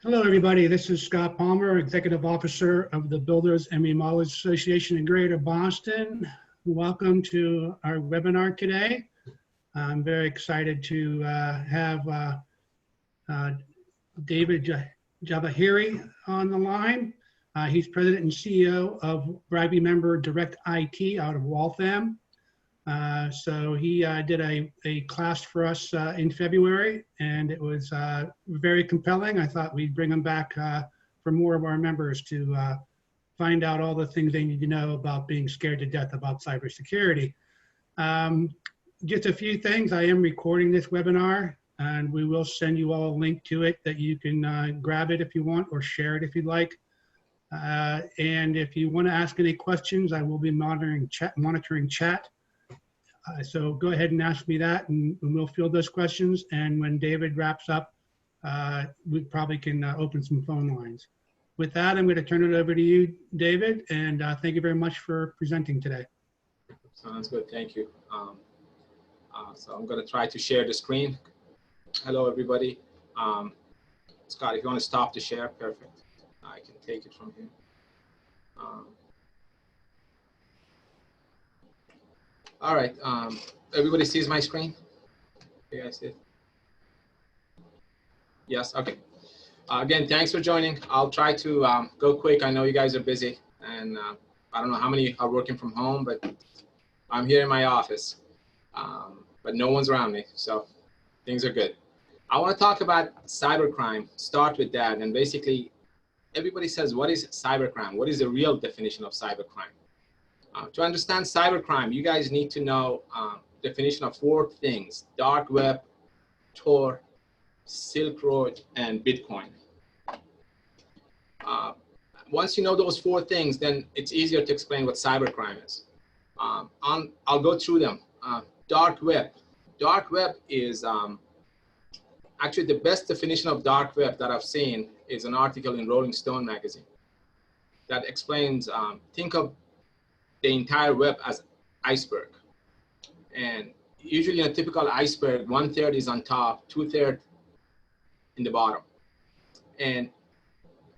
Hello, everybody. This is Scott Palmer, Executive Officer of the Builders and Remodelers Association in Greater Boston. Welcome to our webinar today. I'm very excited to have David Javaheri on the line. He's President and CEO of Bribe Member Direct IT out of Waltham. So he did a class for us in February, and it was very compelling. I thought we'd bring him back for more of our members to find out all the things they need to know about being scared to death about cybersecurity. Just a few things. I am recording this webinar, and we will send you all a link to it that you can grab it if you want or share it if you'd like. And if you want to ask any questions, I will be monitoring chat. So go ahead and ask me that, and we'll field those questions. And when David wraps up, we probably can open some phone lines. With that, I'm going to turn it over to you, David, and thank you very much for presenting today. Sounds good. Thank you. So I'm going to try to share the screen. Hello, everybody. Scott, if you want to stop the share, perfect. I can take it from here. All right, everybody sees my screen? You guys see it? Yes, okay. Again, thanks for joining. I'll try to go quick. I know you guys are busy, and I don't know how many are working from home, but I'm here in my office, but no one's around me, so things are good. I want to talk about cybercrime, start with that, and basically, everybody says, what is cybercrime? What is the real definition of cybercrime? To understand cybercrime, you guys need to know definition of 4 things: dark web, Tor, Silk Road, and Bitcoin. Once you know those 4 things, then it's easier to explain what cybercrime is. I'll go through them. Dark web. Dark web is actually the best definition of dark web that I've seen is an article in Rolling Stone magazine that explains, think of the entire web as iceberg. And usually in a typical iceberg, 1/3 is on top, 2/3 in the bottom. And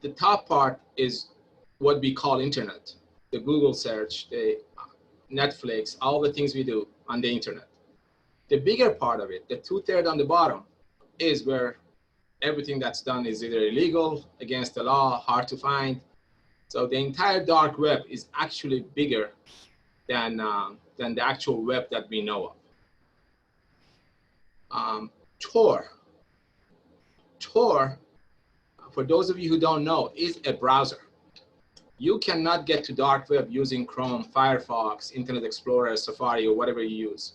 the top part is what we call internet, the Google search, the Netflix, all the things we do on the internet. The bigger part of it, the 2/3 on the bottom, is where everything that's done is either illegal, against the law, hard to find. So the entire dark web is actually bigger than the actual web that we know of. Tor. Tor, for those of you who don't know, is a browser. You cannot get to dark web using Chrome, Firefox, Internet Explorer, Safari, or whatever you use.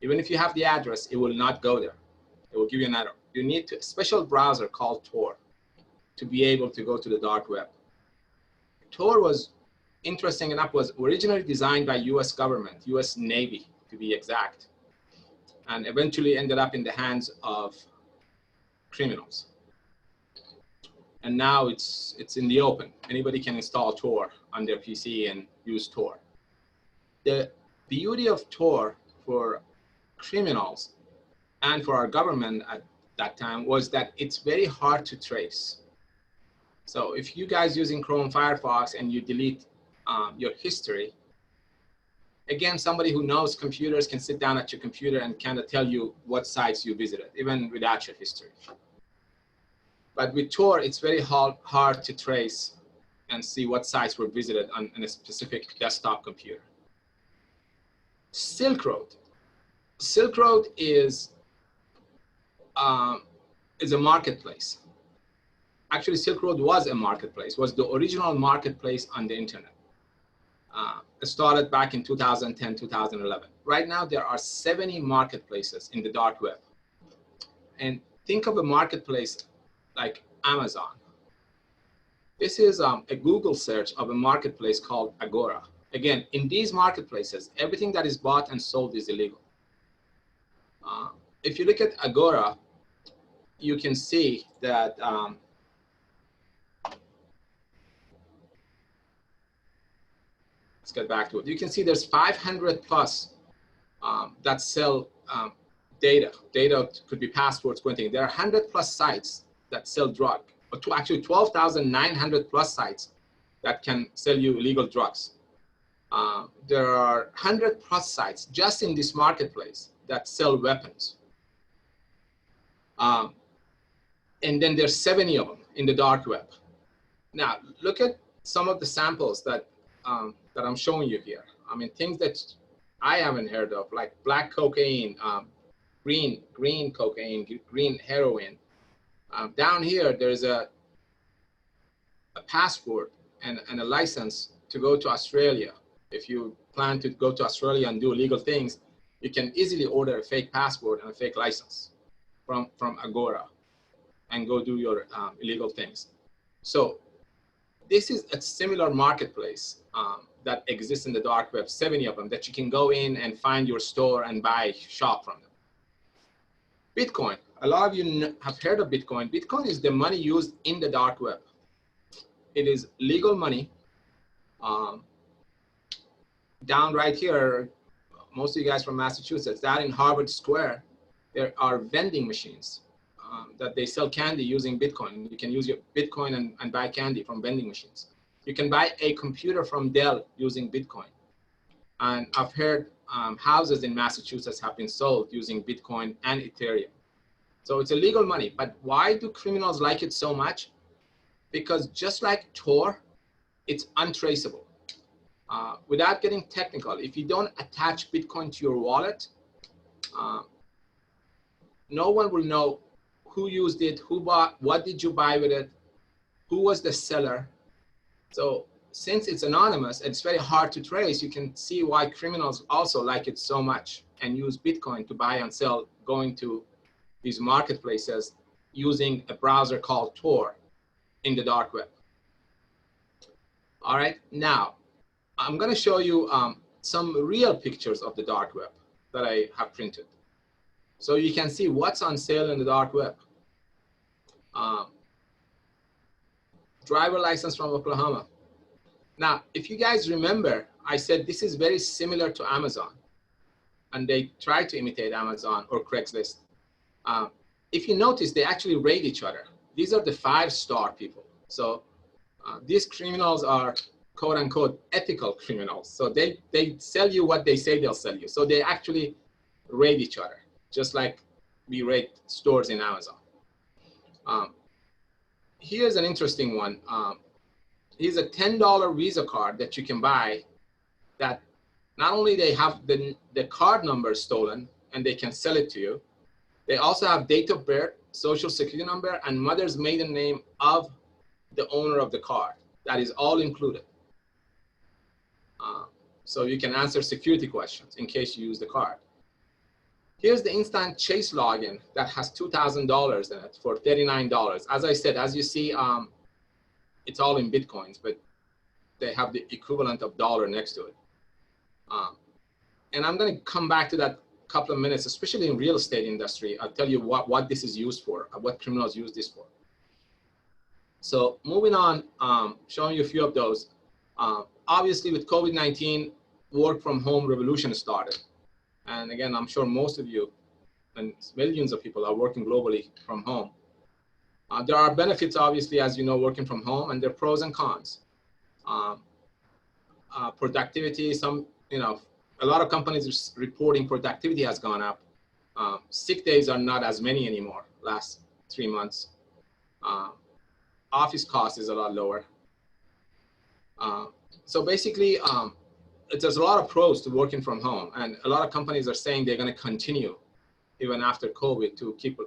Even if you have the address, it will not go there. It will give you an error. You need a special browser called Tor to be able to go to the dark web. Tor was, interesting enough, was originally designed by US government, US Navy to be exact, and eventually ended up in the hands of criminals. And now it's in the open. Anybody can install Tor on their PC and use Tor. The beauty of Tor for criminals and for our government at that time was that it's very hard to trace. So if you guys using Chrome, Firefox, and you delete your history, again, somebody who knows computers can sit down at your computer and kind of tell you what sites you visited, even without your history. But with Tor, it's very hard to trace and see what sites were visited on a specific desktop computer. Silk Road. Silk Road is a marketplace. Actually, Silk Road was a marketplace, was the original marketplace on the internet. It started back in 2010, 2011. Right now, there are 70 marketplaces in the dark web. And think of a marketplace like Amazon. This is a Google search of a marketplace called Agora. Again, in these marketplaces, everything that is bought and sold is illegal. If you look at Agora, you can see that let's get back to it. You can see there's 500 plus that sell data. Data could be passwords, anything. There are 100 plus sites that sell drug, or to actually 12,900 plus sites that can sell you illegal drugs. There are 100 plus sites just in this marketplace that sell weapons. And then there's 70 of them in the dark web. Now, look at some of the samples that I'm showing you here. I mean, things that I haven't heard of, like black cocaine, green cocaine, green heroin. Down here, there's a passport and a license to go to Australia. If you plan to go to Australia and do illegal things, you can easily order a fake passport and a fake license from Agora and go do your illegal things. So this is a similar marketplace that exists in the dark web, 70 of them, that you can go in and find your store and shop from them. Bitcoin, a lot of you have heard of Bitcoin. Bitcoin is the money used in the dark web. It is legal money. Down right here, most of you guys from Massachusetts, down in Harvard Square, there are vending machines that they sell candy using Bitcoin. You can use your Bitcoin and buy candy from vending machines. You can buy a computer from Dell using Bitcoin. And I've heard houses in Massachusetts have been sold using Bitcoin and Ethereum. So it's illegal money, but why do criminals like it so much? Because just like Tor, it's untraceable. Without getting technical, if you don't attach Bitcoin to your wallet, no one will know who used it, who bought, what did you buy with it, who was the seller. So since it's anonymous, it's very hard to trace. You can see why criminals also like it so much and use Bitcoin to buy and sell, going to these marketplaces using a browser called Tor in the dark web. All right, now I'm going to show you some real pictures of the dark web that I have printed. So you can see what's on sale in the dark web. Driver license from Oklahoma. Now, if you guys remember, I said this is very similar to Amazon, and they try to imitate Amazon or Craigslist. If you notice, they actually rate each other. These are the 5-star people. So these criminals are quote unquote ethical criminals. So they sell you what they say they'll sell you. So they actually rate each other, just like we rate stores in Amazon. Here's an interesting one. Here's a $10 Visa card that you can buy that not only they have the card number stolen and they can sell it to you, they also have date of birth, social security number, and mother's maiden name of the owner of the card. That is all included. So you can answer security questions in case you use the card. Here's the instant chase login that has $2,000 in it for $39. As I said, as you see, it's all in Bitcoins, but they have the equivalent of dollar next to it. And I'm going to come back to that couple of minutes, especially in real estate industry. I'll tell you what this is used for, what criminals use this for. So moving on, showing you a few of those. Obviously with COVID-19, work from home revolution started. And again, I'm sure most of you and millions of people are working globally from home. There are benefits, obviously, as you know, working from home, and there are pros and cons. Productivity, a lot of companies are reporting productivity has gone up. Sick days are not as many anymore, last 3 months. Office cost is a lot lower. So basically, there's a lot of pros to working from home, and a lot of companies are saying they're going to continue even after COVID to keep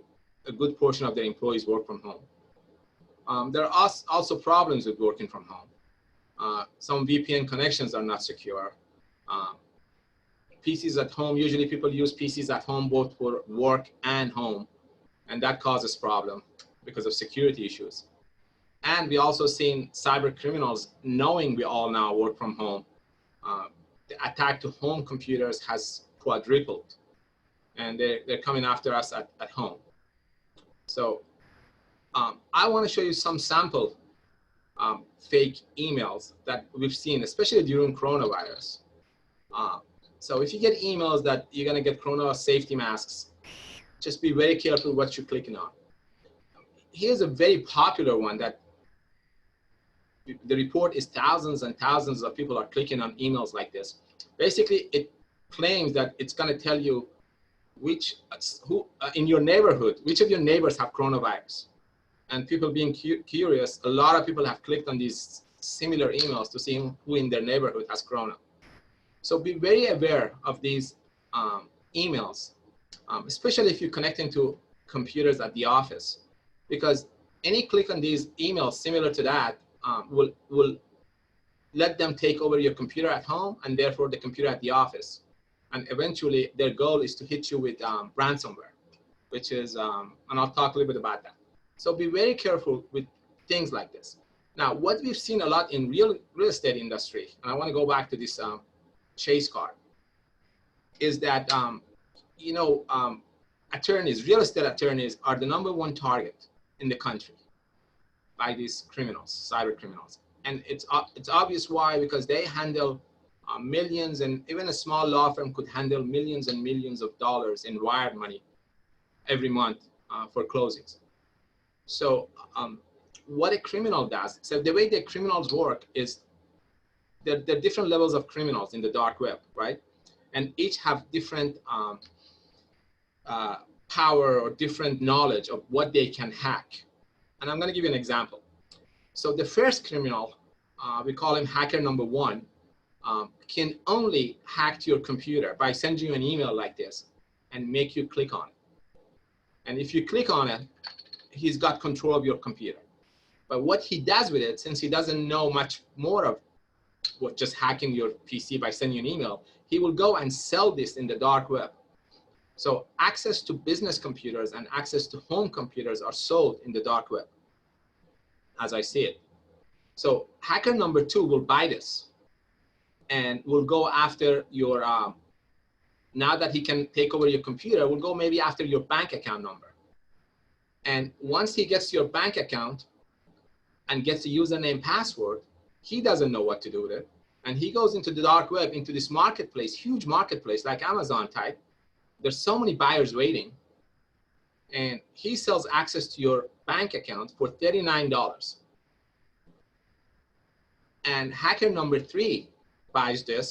a good portion of their employees work from home. There are also problems with working from home. Some VPN connections are not secure. PCs at home, usually people use PCs at home both for work and home, and that causes problem because of security issues. And we also seen cyber criminals, knowing we all now work from home. The attack to home computers has quadrupled, and they're coming after us at home. So I want to show you some sample fake emails that we've seen, especially during coronavirus. So if you get emails that you're going to get corona safety masks, just be very careful what you're clicking on. here's a very popular one that the report is thousands and thousands of people are clicking on emails like this. Basically, it claims that it's going to tell you in your neighborhood, which of your neighbors have coronavirus. And people being curious, a lot of people have clicked on these similar emails to see who in their neighborhood has corona. So be very aware of these emails, especially if you're connecting to computers at the office, because any click on these emails similar to that will let them take over your computer at home and therefore the computer at the office. And eventually their goal is to hit you with ransomware, which is, and I'll talk a little bit about that. So be very careful with things like this. Now, what we've seen a lot in real estate industry, and I want to go back to this chase card, is that, real estate attorneys are the #1 target in the country by these criminals, cyber criminals. And it's obvious why, because they handle millions, and even a small law firm could handle millions and millions of dollars in wired money every month for closings. So what a criminal does, so the way the criminals work is there are different levels of criminals in the dark web, right? And each have different power or different knowledge of what they can hack. And I'm going to give you an example. So the first criminal, we call him hacker #1, can only hack to your computer by sending you an email like this and make you click on it. And if you click on it, he's got control of your computer. But what he does with it, since he doesn't know much more of what just hacking your PC by sending you an email, he will go and sell this in the dark web. So access to business computers and access to home computers are sold in the dark web, as I see it. So hacker #2 will buy this and will go after your, now that he can take over your computer, will go maybe after your bank account number. And once he gets your bank account and gets the username password, he doesn't know what to do with it. And he goes into the dark web, into this marketplace, huge marketplace like Amazon type. There's so many buyers waiting. And he sells access to your bank account for $39. And hacker #3 buys this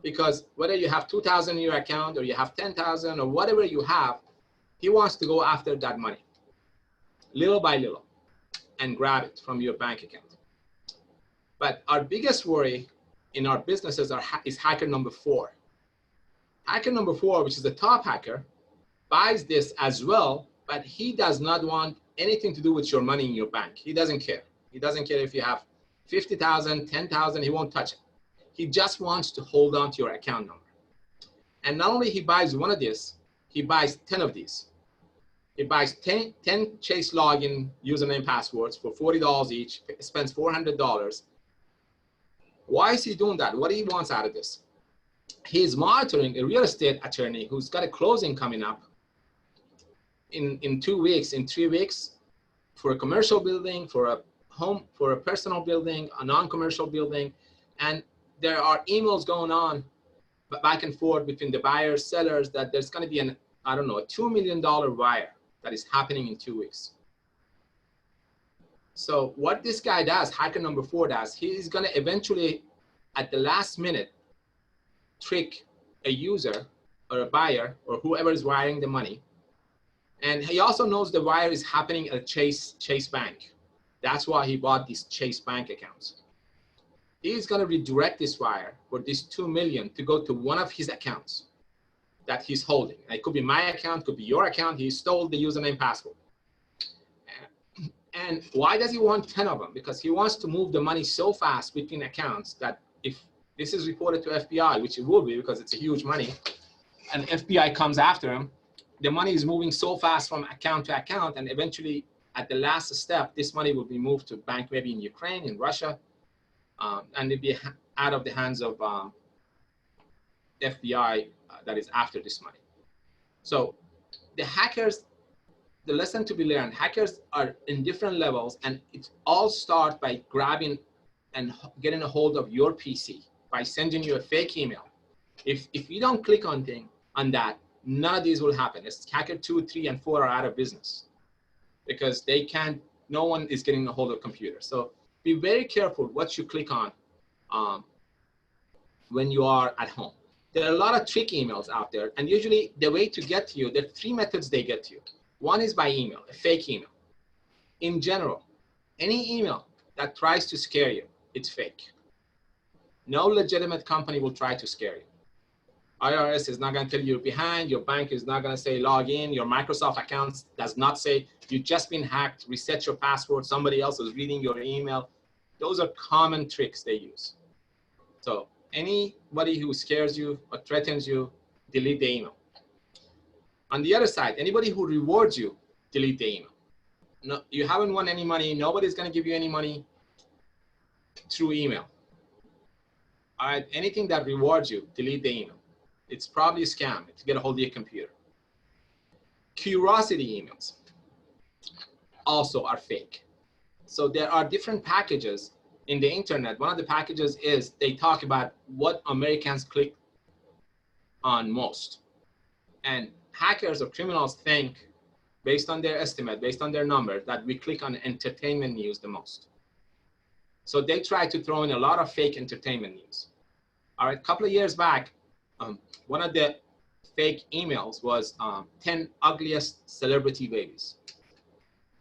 because whether you have 2,000 in your account or you have 10,000 or whatever you have, he wants to go after that money little by little and grab it from your bank account. But our biggest worry in our businesses is hacker #4. Hacker #4, which is the top hacker, buys this as well, but he does not want anything to do with your money in your bank. He doesn't care. He doesn't care if you have 50,000, 10,000, he won't touch it. He just wants to hold on to your account number. And not only he buys one of these, he buys 10 of these. He buys 10 Chase login username passwords for $40 each, spends $400. Why is he doing that? What do he wants out of this? He's monitoring a real estate attorney who's got a closing coming up in 2 weeks, in 3 weeks, for a commercial building, for a home, for a personal building, a non-commercial building. And there are emails going on back and forth between the buyers, sellers, that there's going to be a $2 million wire that is happening in 2 weeks. So what this guy does, hacker #4 does, he's going to eventually, at the last minute, trick a user or a buyer or whoever is wiring the money. And he also knows the wire is happening at Chase Bank. That's why he bought these Chase Bank accounts. He's going to redirect this wire for this $2 million to go to one of his accounts that he's holding. It could be my account, could be your account. He stole the username password. And why does he want 10 of them? Because he wants to move the money so fast between accounts that if this is reported to FBI, which it will be because it's a huge money, and FBI comes after him, the money is moving so fast from account to account, and eventually at the last step, this money will be moved to a bank maybe in Ukraine, in Russia, and it'll be out of the hands of FBI that is after this money. So the hackers, the lesson to be learned, hackers are in different levels, and it all starts by grabbing and getting a hold of your PC by sending you a fake email. If you don't click on that, none of these will happen. It's hacker 2, 3, and 4 are out of business. because they can't, no one is getting a hold of computer. So be very careful what you click on when you are at home. There are a lot of trick emails out there, and usually the way to get to you, there are 3 methods they get to you. One is by email, a fake email. In general, any email that tries to scare you, it's fake. No legitimate company will try to scare you. IRS is not going to tell you you're behind. Your bank is not going to say log in. Your Microsoft account does not say you've just been hacked, reset your password. Somebody else is reading your email. Those are common tricks they use. So anybody who scares you or threatens you, delete the email. On the other side, anybody who rewards you, delete the email. No, you haven't won any money. Nobody's going to give you any money through email. All right, anything that rewards you, delete the email. It's probably a scam to get a hold of your computer. Curiosity emails also are fake. So there are different packages in the internet. One of the packages is they talk about what Americans click on most. And hackers or criminals think, based on their estimate, based on their numbers, that we click on entertainment news the most. So they try to throw in a lot of fake entertainment news. All right, a couple of years back, one of the fake emails was 10 ugliest celebrity babies.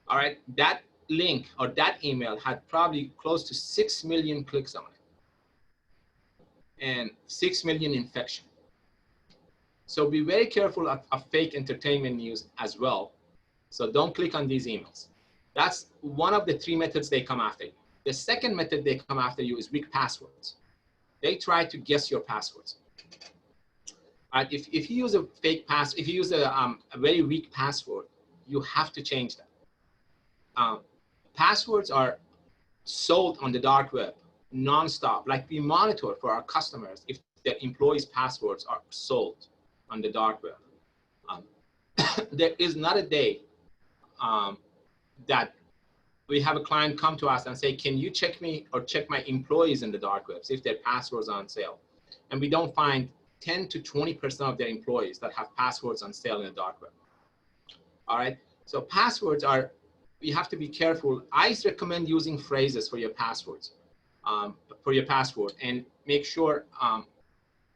All right, that link or that email had probably close to 6 million clicks on it and 6 million infection. So be very careful of fake entertainment news as well. So don't click on these emails. That's one of the 3 methods they come after you. The second method they come after you is weak passwords. They try to guess your passwords. If you use a fake pass, if you use a very weak password, you have to change that. Passwords are sold on the dark web nonstop. Like we monitor for our customers if their employees' passwords are sold on the dark web. There is not a day that we have a client come to us and say, can you check me or check my employees in the dark web, see if their passwords are on sale? And we don't find 10 to 20% of their employees that have passwords on sale in the dark web. All right, so passwords are, you have to be careful. I recommend using phrases for your passwords, for your password, and make sure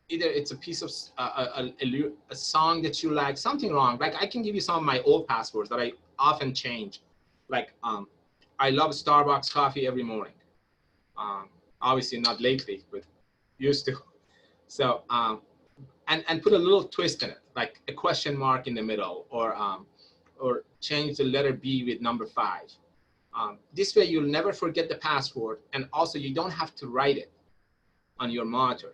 either it's a piece of a song that you like, something wrong. Like I can give you some of my old passwords that I often change. Like I love Starbucks coffee every morning. Obviously not lately, but used to. So and put a little twist in it, like a question mark in the middle, or change the letter B with number 5. This way you'll never forget the password, and also you don't have to write it on your monitor,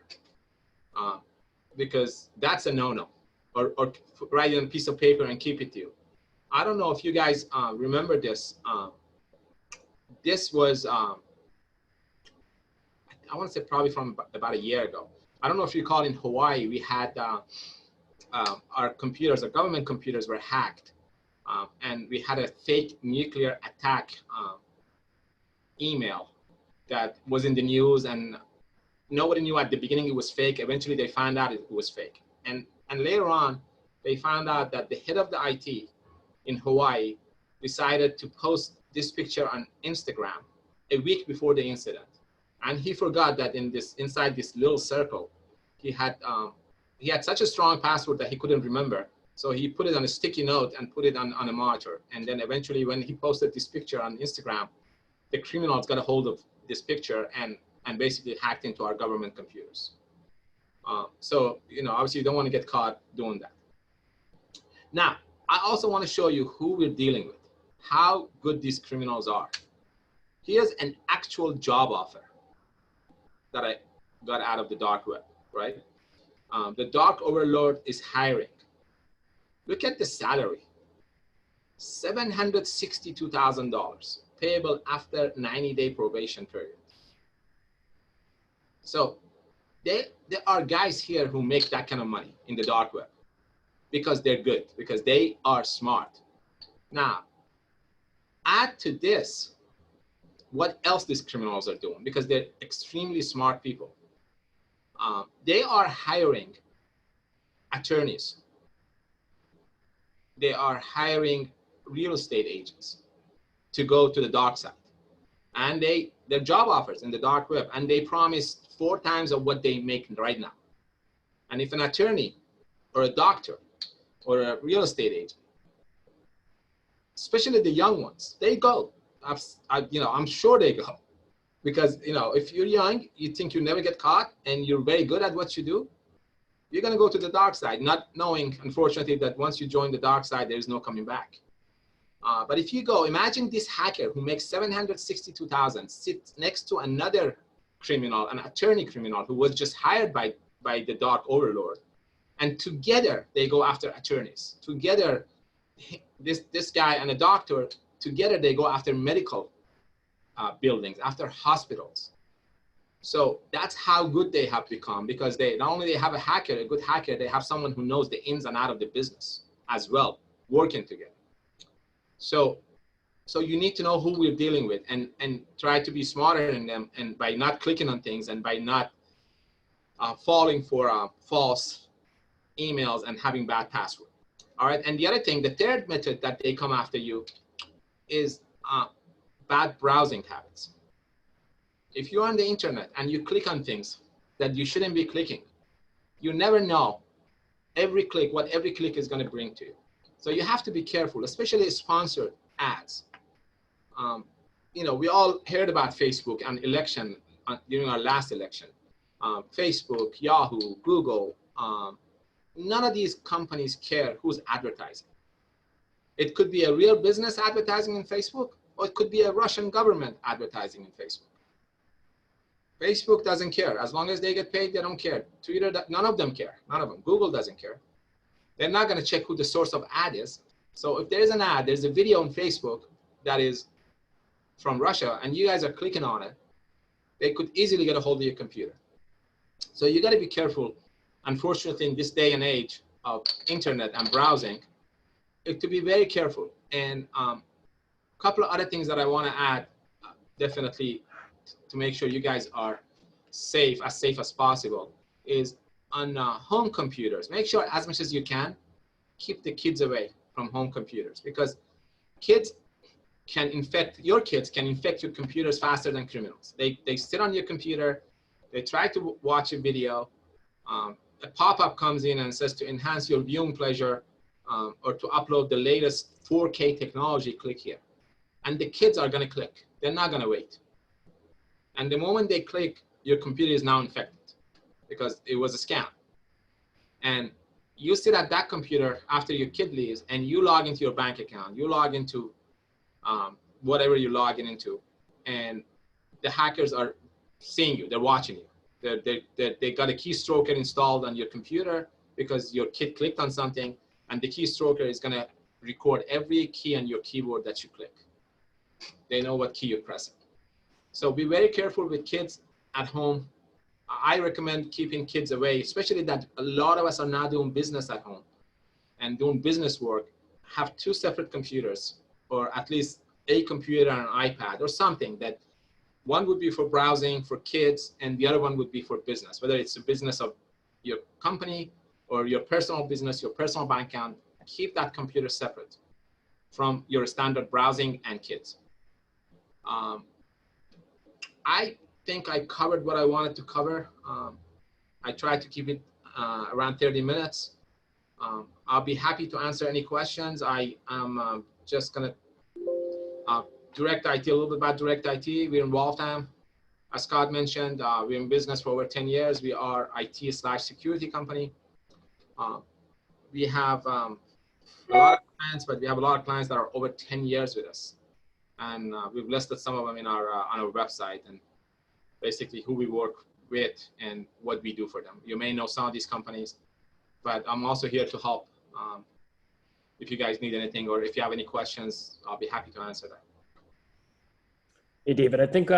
because that's a no-no. Or write it on a piece of paper and keep it to you. I don't know if you guys remember this. This was, I want to say probably from about a year ago. I don't know if you recall, in Hawaii, we had our computers, our government computers were hacked. And we had a fake nuclear attack email that was in the news, and nobody knew at the beginning it was fake. Eventually they found out it was fake. And later on, they found out that the head of the IT in Hawaii decided to post this picture on Instagram a week before the incident. And he forgot that inside this little circle, he had such a strong password that he couldn't remember. So he put it on a sticky note and put it on a monitor. And then eventually when he posted this picture on Instagram, the criminals got a hold of this picture and basically hacked into our government computers. So, obviously you don't want to get caught doing that. Now, I also want to show you who we're dealing with, how good these criminals are. Here's an actual job offer that I got out of the dark web, right? The dark overlord is hiring. Look at the salary, $762,000, payable after 90-day probation period. So there are guys here who make that kind of money in the dark web because they're good, because they are smart. Now, add to this what else these criminals are doing, because they're extremely smart people. They are hiring attorneys. They are hiring real estate agents. to go to the dark side. And their job offers in the dark web, and they promise 4 times of what they make right now. And if an attorney or a doctor or a real estate agent, especially the young ones, they go. I'm sure they go, because if you're young, you think you never get caught, and you're very good at what you do, you're going to go to the dark side, not knowing, unfortunately, that once you join the dark side, there is no coming back. But if you go, imagine this hacker who makes $762,000 sits next to another criminal, an attorney criminal who was just hired by the dark overlord, and together they go after attorneys. Together, this guy and a doctor, together they go after medical buildings, after hospitals. So that's how good they have become, because they not only they have a good hacker, they have someone who knows the ins and outs of the business as well, working together. So you need to know who we're dealing with, and try to be smarter than them, and by not clicking on things, and by not falling for false emails and having bad password. All right. And the other thing, the third method that they come after you is bad browsing habits. If you're on the internet and you click on things that you shouldn't be clicking, you never know what every click is going to bring to you. So you have to be careful, especially sponsored ads. We all heard about Facebook and election during our last election. Facebook, Yahoo, Google, none of these companies care who's advertising. It could be a real business advertising in Facebook, or it could be a Russian government advertising in Facebook. Facebook doesn't care. As long as they get paid, they don't care. Twitter, none of them care. None of them. Google doesn't care. They're not going to check who the source of ad is. So if there's an ad, there's a video on Facebook that is from Russia, and you guys are clicking on it, they could easily get a hold of your computer. So you got to be careful. Unfortunately, in this day and age of internet and browsing, to be very careful. And a couple of other things that I want to add, definitely to make sure you guys are safe as possible, is on home computers. Make sure as much as you can, keep the kids away from home computers, because your kids can infect your computers faster than criminals. They sit on your computer, they try to watch a video, a pop-up comes in and says to enhance your viewing pleasure or to upload the latest 4K technology, click here. And the kids are going to click. They're not going to wait. And the moment they click, your computer is now infected because it was a scam. And you sit at that computer after your kid leaves, and you log into your bank account. You log into whatever you're logging into, and the hackers are seeing you. They're watching you. They got a keystroker installed on your computer because your kid clicked on something, and the keystroker is going to record every key on your keyboard that you click. They know what key you're pressing. So be very careful with kids at home. I recommend keeping kids away, especially that a lot of us are now doing business at home and doing business work. Have 2 separate computers, or at least a computer and an iPad or something, that one would be for browsing for kids and the other one would be for business, whether it's a business of your company or your personal business, your personal bank account. Keep that computer separate from your standard browsing and kids. I think I covered what I wanted to cover. I tried to keep it around 30 minutes. I'll be happy to answer any questions. I am just going to direct IT, a little bit about direct IT. We're in Waltham. As Scott mentioned, we're in business for over 10 years. We are IT/security company. We have a lot of clients, but we have a lot of clients that are over 10 years with us. And we've listed some of them in our on our website, and basically who we work with and what we do for them. You may know some of these companies, but I'm also here to help. If you guys need anything, or if you have any questions, I'll be happy to answer that. Hey, David, I think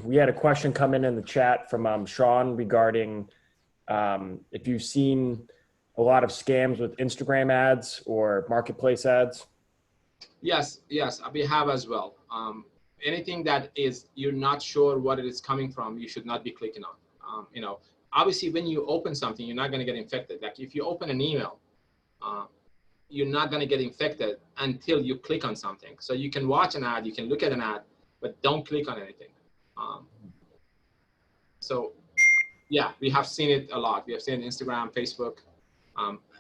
we had a question come in the chat from Sean regarding if you've seen a lot of scams with Instagram ads or marketplace ads. Yes, we have as well. Anything that is you're not sure what it is coming from, you should not be clicking on. Obviously, when you open something, you're not going to get infected. Like if you open an email, you're not going to get infected until you click on something. So you can watch an ad, you can look at an ad, but don't click on anything. So yeah, we have seen it a lot. We have seen it in Instagram, Facebook.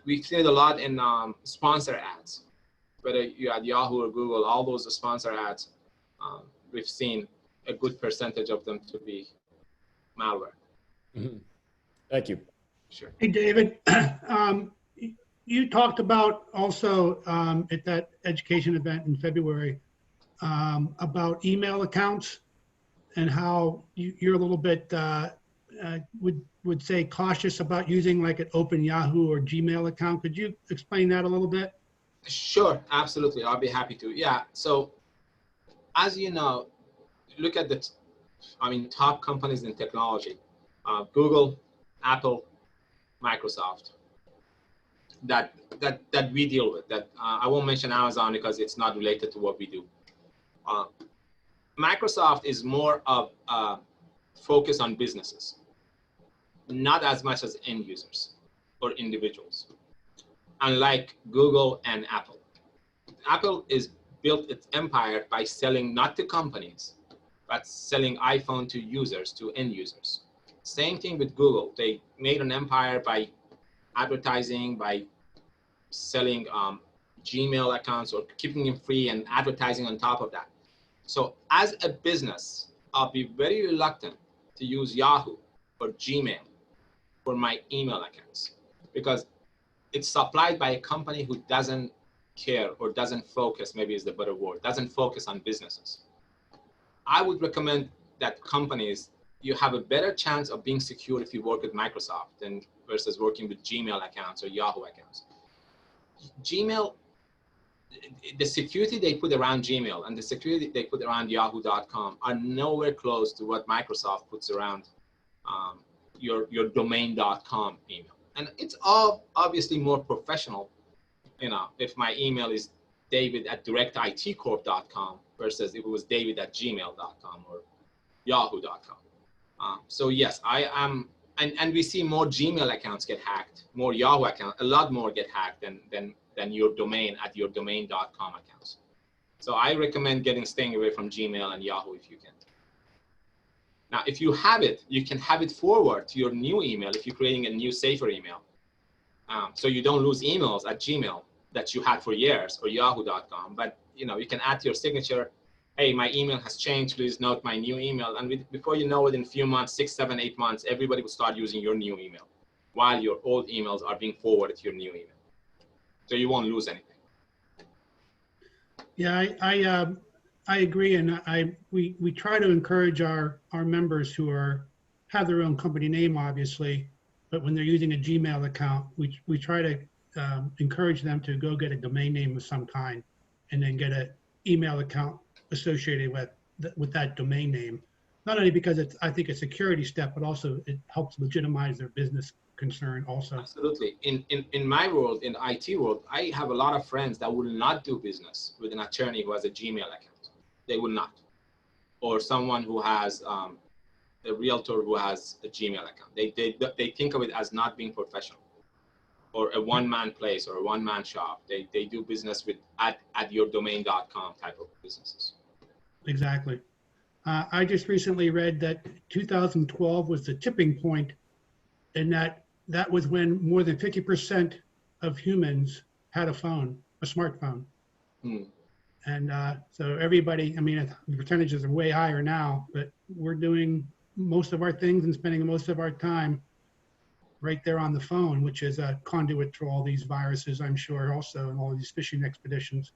We've seen it a lot in sponsor ads, whether you're at Yahoo or Google, all those sponsor ads, we've seen a good percentage of them to be malware. Mm-hmm. Thank you. Sure. Hey, David, you talked about also at that education event in February about email accounts and how you're a little bit, would say cautious about using like an open Yahoo or Gmail account. Could you explain that a little bit? Sure, absolutely. I'll be happy to. Yeah. So as you know, look at the, top companies in technology, Google, Apple, Microsoft, that we deal with. That I won't mention Amazon because it's not related to what we do. Microsoft is more of focus on businesses, not as much as end users or individuals. Unlike Google and Apple. Apple is built its empire by selling not to companies, but selling iPhone to users, to end users. Same thing with Google. They made an empire by advertising, by selling Gmail accounts or keeping them free and advertising on top of that. So as a business, I'll be very reluctant to use Yahoo or Gmail for my email accounts because it's supplied by a company who doesn't care or doesn't focus, maybe is the better word, doesn't focus on businesses. I would recommend that companies, you have a better chance of being secure if you work with Microsoft than versus working with Gmail accounts or Yahoo accounts. Gmail, the security they put around Gmail and the security they put around yahoo.com are nowhere close to what Microsoft puts around your domain.com email. And it's all obviously more professional, if my email is david@directitcorp.com versus if it was david@gmail.com or yahoo.com. So yes, I am, and we see more Gmail accounts get hacked, more Yahoo accounts, a lot more get hacked than your domain at your domain.com accounts. So I recommend staying away from Gmail and Yahoo if you can. Now, if you have it, you can have it forward to your new email if you're creating a new safer email. So you don't lose emails at Gmail that you had for years or yahoo.com, but you can add to your signature, hey, my email has changed, please note my new email. And before you know it, in a few months, 6, 7, 8 months, everybody will start using your new email while your old emails are being forwarded to your new email. So you won't lose anything. Yeah, I agree, and we try to encourage our members who have their own company name, obviously, but when they're using a Gmail account, we try to encourage them to go get a domain name of some kind, and then get an email account associated with that domain name. Not only because I think it's a security step, but also it helps legitimize their business concern also. Absolutely. In my world, in the IT world, I have a lot of friends that will not do business with an attorney who has a Gmail account. They will not. Or someone who has a realtor who has a Gmail account. They think of it as not being professional, or a one-man place or a one-man shop. They do business with at yourdomain.com type of businesses. Exactly. I just recently read that 2012 was the tipping point, and that was when more than 50% of humans had a smartphone. And so everybody, the percentages are way higher now, but we're doing most of our things and spending most of our time right there on the phone, which is a conduit for all these viruses, I'm sure, also, and all these phishing expeditions.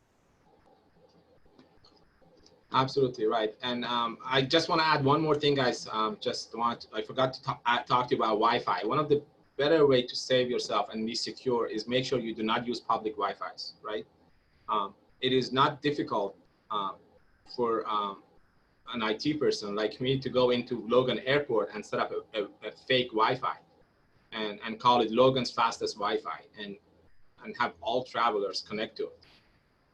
Absolutely right. And I just want to add one more thing, guys. I forgot to talk to you about Wi-Fi. One of the better way to save yourself and be secure is make sure you do not use public Wi-Fis, right? It is not difficult for an IT person like me to go into Logan Airport and set up a fake Wi-Fi and call it Logan's fastest Wi-Fi and have all travelers connect to it.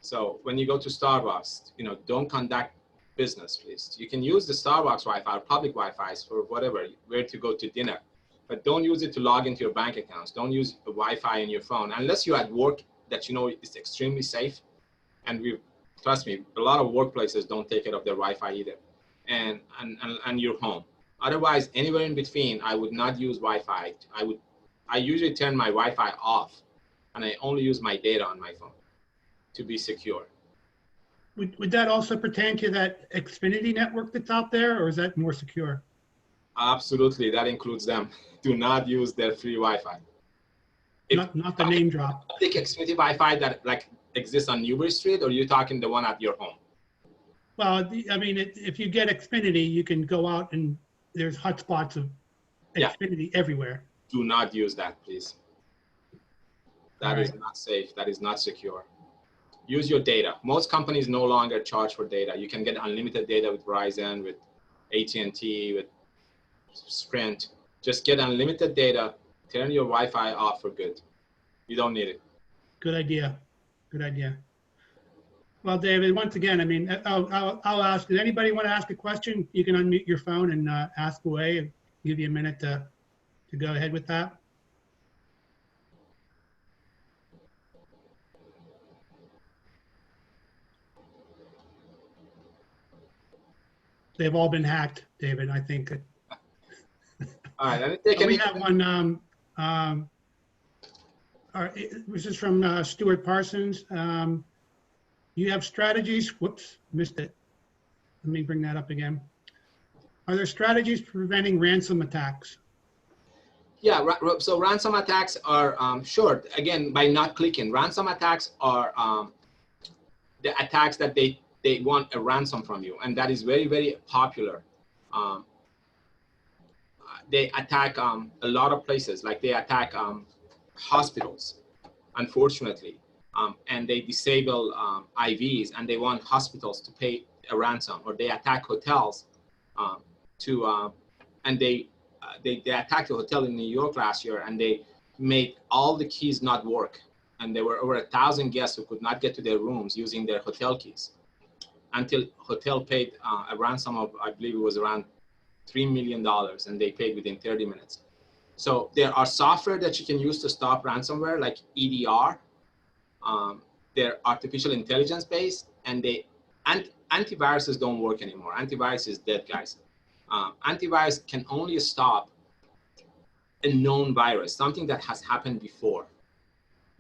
So when you go to Starbucks, don't conduct business, please. You can use the Starbucks Wi-Fi or public Wi-Fi's for whatever, where to go to dinner, but don't use it to log into your bank accounts. Don't use the Wi-Fi in your phone unless you're at work that you know is extremely safe. And trust me, a lot of workplaces don't take care of their Wi-Fi either, and your home. Otherwise, anywhere in between, I would not use Wi-Fi. I usually turn my Wi-Fi off, and I only use my data on my phone to be secure. Would that also pertain to that Xfinity network that's out there, or is that more secure? Absolutely, that includes them. Do not use their free Wi-Fi. Not the name drop. I think Xfinity Wi-Fi that like exists on Newbury Street, or you're talking the one at your home? Well, I mean, if you get Xfinity, you can go out and there's hotspots of Xfinity everywhere. Do not use that, please. That is Right. not safe. That is not secure. Use your data. Most companies no longer charge for data. You can get unlimited data with Verizon, with AT&T, with Sprint. Just get unlimited data. Turn your Wi-Fi off for good. You don't need it. Good idea. Good idea. Well, David, once again, I mean, I'll ask. Does anybody want to ask a question? You can unmute your phone and ask away. I'll give you a minute to go ahead with that. They've all been hacked, David, I think. All right, let me take We have one. This is from Stuart Parsons. You have strategies. Whoops, missed it. Let me bring that up again. Are there strategies for preventing ransom attacks? Yeah, so ransom attacks are short. Again, by not clicking. Ransom attacks are the attacks that they want a ransom from you, and that is very, very popular. They attack a lot of places, like they attack hospitals, unfortunately, and they disable IVs, and they want hospitals to pay a ransom, or they attack hotels and they attacked a hotel in New York last year, and they made all the keys not work, and there were over 1,000 guests who could not get to their rooms using their hotel keys, until hotel paid a ransom of, I believe it was around $3 million, and they paid within 30 minutes. So there are software that you can use to stop ransomware, like EDR. They're artificial intelligence based, and antiviruses don't work anymore. Antivirus is dead, guys. Antivirus can only stop a known virus, something that has happened before,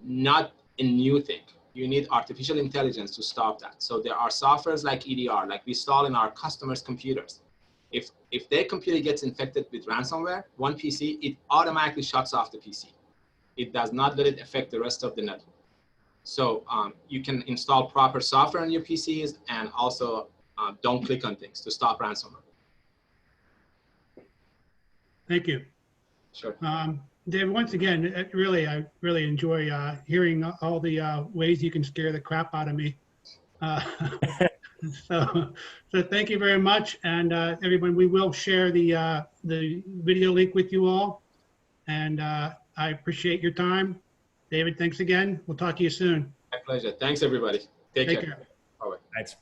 not a new thing. You need artificial intelligence to stop that. So there are softwares like EDR, like we install in our customers' computers. If their computer gets infected with ransomware, one PC, it automatically shuts off the PC. It does not let it affect the rest of the network. So you can install proper software on your PCs, and also don't click on things to stop ransomware. Thank you. Sure. David, once again, I really enjoy hearing all the ways you can scare the crap out of me. So thank you very much, and everyone, we will share the video link with you all, and I appreciate your time. David, thanks again. We'll talk to you soon. My pleasure. Thanks, everybody. Take care. Care. Bye-bye. Thanks.